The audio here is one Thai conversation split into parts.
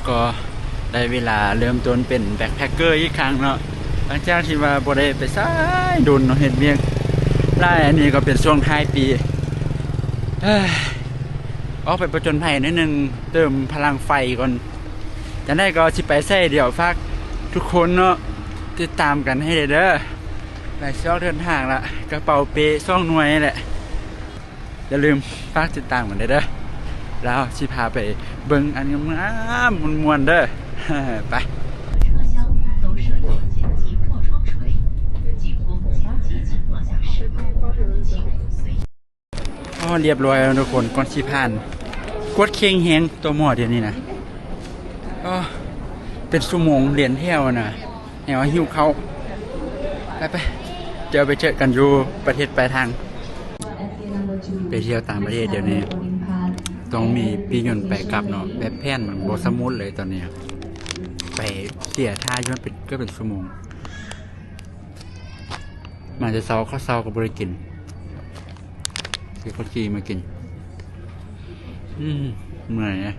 ก็ได้เวลาเริ่มต้นเป็นแบ็คแพคเกอร์อีกครั้งเนาะหลังจากที่ว่าบ่ได้ไปซ้ายดุนเนาะเฮ็ดเวียกไล่อันนี้ก็เป็นช่วงท้ายปีออกไปประจนภัยนิดนึงเติมพลังไฟก่อนจะได้ก็สิไปใส่เดี๋ยวฝากทุกคนเนาะติดตามกันให้เด้อในช่องเดินทางละกระเป๋าเป้ช่องหน่วยนี่แหละอย่าลืมฝากติดตามกันเด้อแล้วสิพาไปเบิ่งอันงามๆมวนๆเด้อไปเรียบร้อยแล้วทุกคนก่อนสิผ่านกดเคียงแหงตัวหมอเดี๋ยวนี้นะเป็นชั่วโมงเรียนเที่ยวนะแหวหิวเขาไปเจอกันอยู่ประเทศปลายทางไปเที่ยวต่างประเทศเดี๋ยวนี้ต้องมีปียนต์ไปกลับเนาะแบบแพนเหมือนโบสมุทเลยตอนนี้ไปเสียท่าย้อนก็เป็นชั่วโมงมาจะเซาข้าวเซากับบริกินซื้อข้าวจีมากินเหนื่อยนะ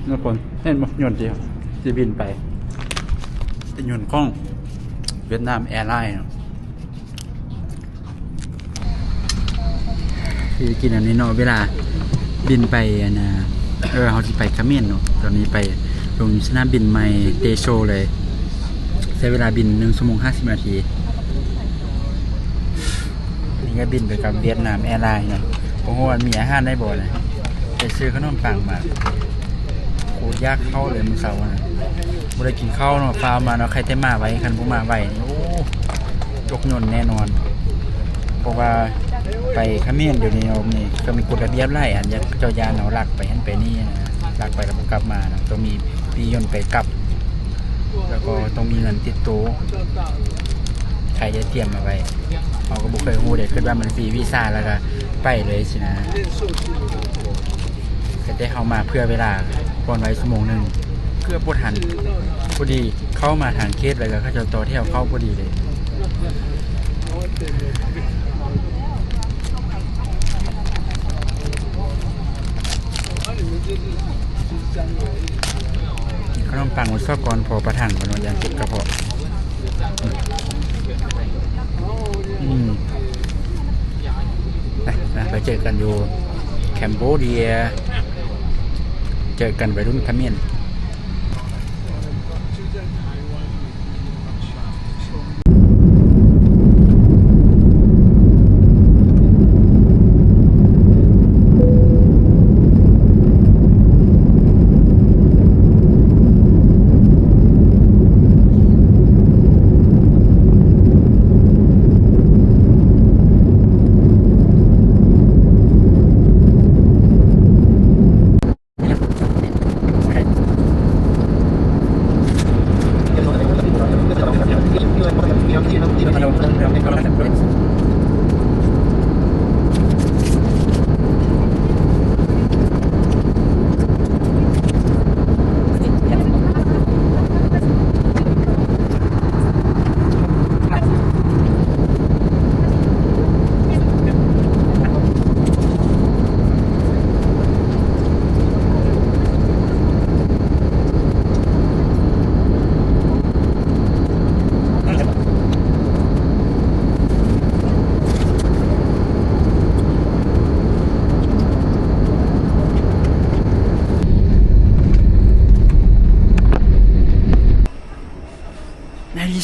ทุกคนเห็นมั้ยยนต์เดียวจะบินไปเป็นยนต์ของเวียดนามแอร์ไลน์คือกินอันนี้เนาะเวลาบินไปนะเขาจะไปคาเมนเนาะตอนนี้ไปลงสนามบินใหม่เตโชเลยใช้เวลาบิน1 ชั่วโมง 50 นาทีนี่ก็บินไปกับเวียดนามแอร์ไลน์เนาะเพราะว่ามีอาหารได้บ่เลยไปซื้อขนมปังมาโคตรยากเข้าเลยมื้อเช้านะบ่ได้กินข้าวเนาะฟ้ามาเนาะใครแต่มาไว้คันบ่มาไว้โอ้ยกยนต์แน่นอนเพราะว่าไปคาเมนเดี๋ยวนี้เรานี่ก็มีกฎระเบียบหลายอันเจ้ายานเอาลักไปหันไปนี่นะลักไปแล้วกลับมานะต้องมีปียนต์ไปกลับแล้วก็ต้องมีเงินติดตัวใครจะเตรียมมาไว้เราก็บ่เคยรู้เด็กขึ้นว่ามันฟรีวีซ่าแล้วก็ไปเลยสินะก็ได้เข้ามาเพื่อเวลาก่อนไว้ชั่วโมงนึงเพื่อปวดหันพอดีเข้ามาทางเคสเลยก็เขาจะต่อเที่ยวเข้าพอดีเลยขนมปังมันซอกก่อนพอประทังมันอย่างเก็บกระเพาะไปเจอกันอยู่แคมโบเดียเจอกันวัยรุ่นคาเมน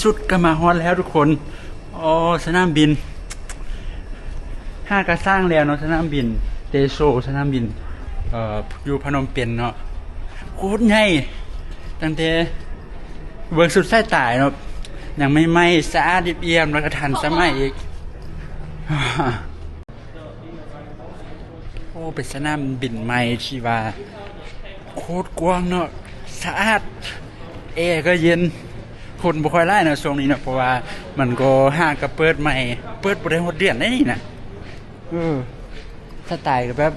สุดก็มาฮอดแล้วทุกคนสนามบิน5ก็สร้างแล้วเนาะสนามบินเตโชสนามบินอยู่พนมเปญเนาะโคตรใหญ่ตั้งแต่เบิ่งสุดสายตาเนาะยังไม่ไหม้สะอาดเอี่ยมแล้วก็ทันสมัยอีกเป็นสนามบินใหม่ที่ว่าโคตรกว้างเนาะสะอาดแอร์ก็เย็นคนบ่ค่อยไล่นะช่วงนี้นะเพราะว่ามันก็ห้างก็เปิดใหม่เปิดบ่ได้ฮอดเดือนได้นี่นะสไตล์ก็แบบ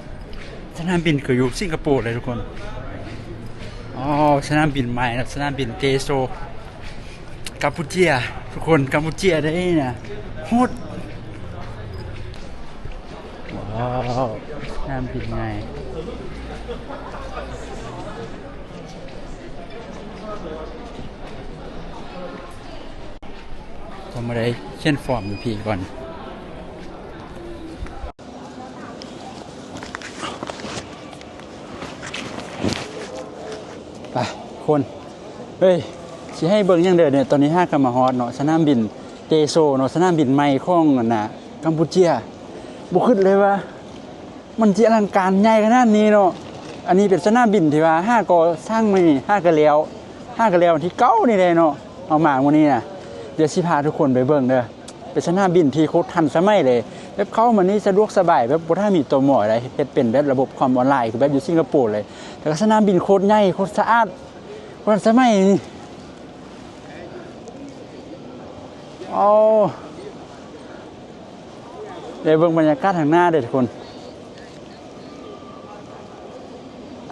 สนามบินคืออยู่สิงคโปร์เลยทุกคนสนามบินใหม่นะสนามบินเตโซกัมพูเชียทุกคนกัมพูเชียได้นะโหดว้า น้ำบินไงผมมาได้เช่นฟอร์มอยู่พี่ก่อนไปคนเฮ้ยสิให้เบิ่งยังเด้อเนี่ยตอนนี้ห้ากำมาฮอดเนาะสนามบินเตโซเนาะสนามบินใหม่ของน่ะกัมพูเชียบ่คิดเลยว่ามันสิอลังการใหญ่ขนาดนี้เนาะอันนี้เป็นสนามบินที่ว่าห้าก็สร้างใหม่ห้าก็แล้วที่เก่านี่แหละเนาะเอามามื้อนี้น่ะเดี๋ยวสิพาทุกคนไปเบิ่งเด้อเป็นสนามบินที่โคตรทันสมัยเลยแบบเข้ามานี่สะดวกสบายแบบบ่ถ้ามีตัวหมออะไรเฮ็ดเป็นแบบระบบความออนไลน์คือแบบอยู่สิงคโปร์เลยแต่ก็สนามบินโคตรใหญ่โคตรสะอาดโคตรสมัยนี่เดี๋ยวเบิ่งบรรยากาศทางหน้าเด้อทุกคน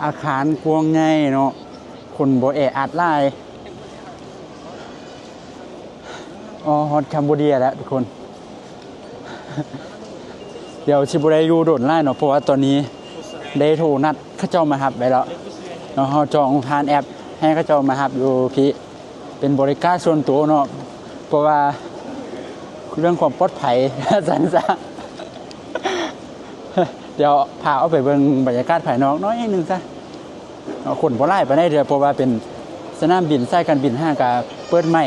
อาคารกว้างใหญ่เนาะคนบ่แออัดหลายฮอดคัมโบเดียแล้วทุกคนเดี๋ยวสิบ่ได้อยู่โดดหลายเนาะเพราะว่าตอนนี้ได้โทรนัดเขาเจ้ามารับไว้แล้วเนาะเฮาจองผ่านแอปให้เขาเจ้ามารับอยู่พี่เป็นบริการส่วนตัวเนาะเพราะว่าเรื่องความปลอดภัยสันซะเดี๋ยวพาเอาไปเบิ่งบรรยากาศภายนอกน้อยนึงซะคนบ่หลายปานใดเด้อเพราะว่าเป็นสนามบินสายการบิน5ก็เปิดใหม่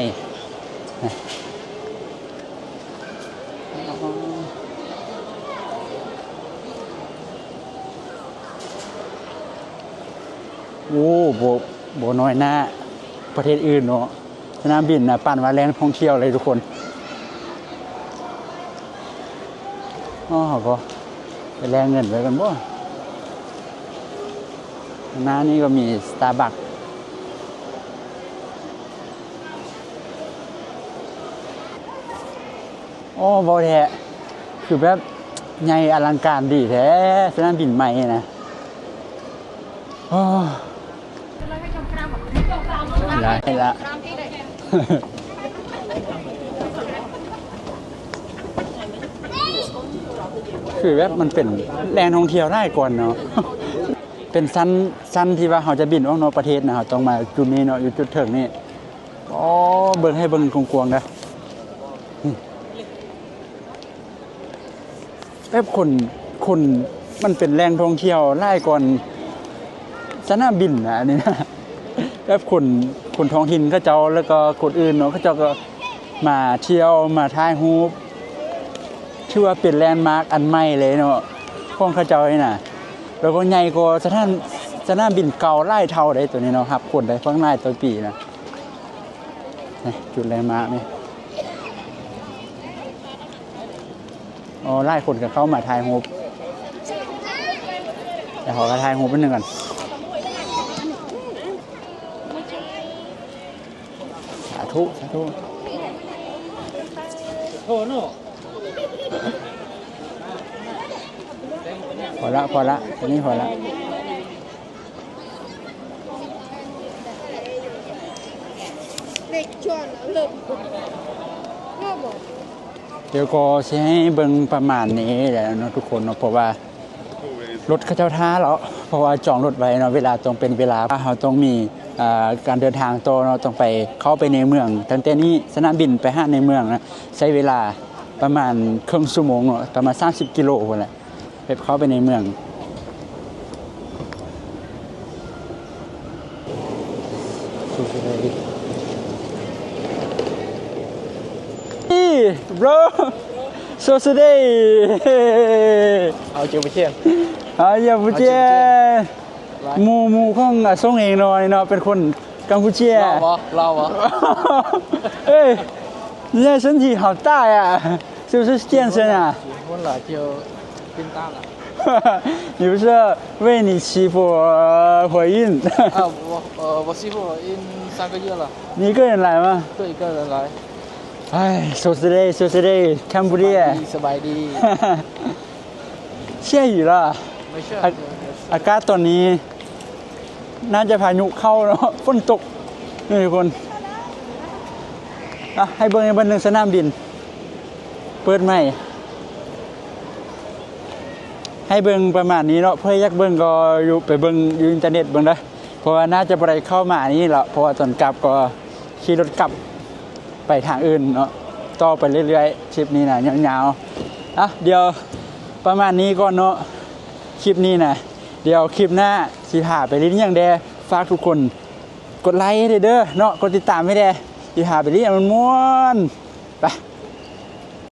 โอ้บ่น้อยหน้าประเทศอื่นเนาะสนามบินน่ะปั่นว่าแหล่งท่องเที่ยวเลยทุกคนก็ไปแลกเงินไว้กันบ่หน้านี้ก็มี Starbucks บ่แท้คือแบบใหญ่อลังการดีแท้สนามบินใหม่นะละคือแบบมันเป็นแหล่งท่องเที่ยวได้ก่อนเนาะเป็นสั้นที่ว่าเขาจะบินออกนอกประเทศนะเขาต้องมาจุดนี้เนาะอยู่จุดเถิงนี่เบิ่งให้เบิ่งกวงๆนะแบบคนมันเป็นแหล่งท่องเที่ยวได้ก่อนสนามบินนะนี่นะแบบคนท้องถิ่นเขาเจ้าแล้วก็คนอื่นเนาะเขาเจ้าก็มาเที่ยวมาถ่ายรูปชื่อว่าเป็นแลนด์มาร์คอันใหม่เลยเนาะของเขาเจ้านี่น่ะแล้วก็ใหญ่กว่าสนามบินเก่าหลายเท่าได้ตัวนี้เนาะครับคนได้ฟังหลายตัวปีนะนี่จุดแลนด์มาร์คนี่หลายคนก็เข้ามาถ่ายรูปเดี๋ยวขอถ่ายรูปนิดนึงก่อนสาธุพอละอันนี้พอละเดี๋ยวก็จะให้เบิ่งประมาณนี้แหละเนาะทุกคนเนาะเพราะว่ารถเขาเจ้าท่าแล้วเพราะว่าจองรถไว้เนาะเวลาต้องเป็นเวลาเราต้องมีการเดินทางต่อเราต้องไปเข้าไปในเมืองตั้งแต่นี้สนามบินไปหาในเมืองนะใช้เวลาประมาณครึ่งชั่วโมงเนาะประมาณ30กิโลพุ่นแหละไปเข้าไปในเมืองbro so today เอาเจียวไปเชี่ย อย่าพูดเจ้หมู่ของส่งเองเนาะเป็นคนกัมพูเชียเราเหรอเอ้ย你现在身体好大呀是不是健身啊问了就变大了你不是为你媳妇怀孕我媳妇怀孕3个月了你一个人来吗对一个人来so today 看不见สบายดี下雨了ไม่ใช่อากาศตอนนี้น่าจะพายุเข้าเนาะฝนตกนี่ทุกคนให้เบิ่งหนึ่งสนามบินเปิดใหม่ ให้เบิ่งประมาณนี้เนาะเพื่ออยากเบิ่งก็อยู่ไปเบิ่งอยู่อินเทอร์เน็ตเบิ่งเด้อเพราะว่าน่าจะบ่ได้เข้ามานี่แหละเพราะว่าตอนกลับก็ขี่รถกลับไปทางอื่นเนาะต่อไปเรื่อยๆคลิปนี้น่ะยาวๆอ่ะเดี๋ยวประมาณนี้ก่อนเนาะคลิปนี้น่ะเดี๋ยวคลิปหน้าสิพาไปลิ้นอย่างแดฝากทุกคนกดไลค์ให้เด้อเนาะกดติดตามให้แดสิพาไปลิ้นมันม่วนไป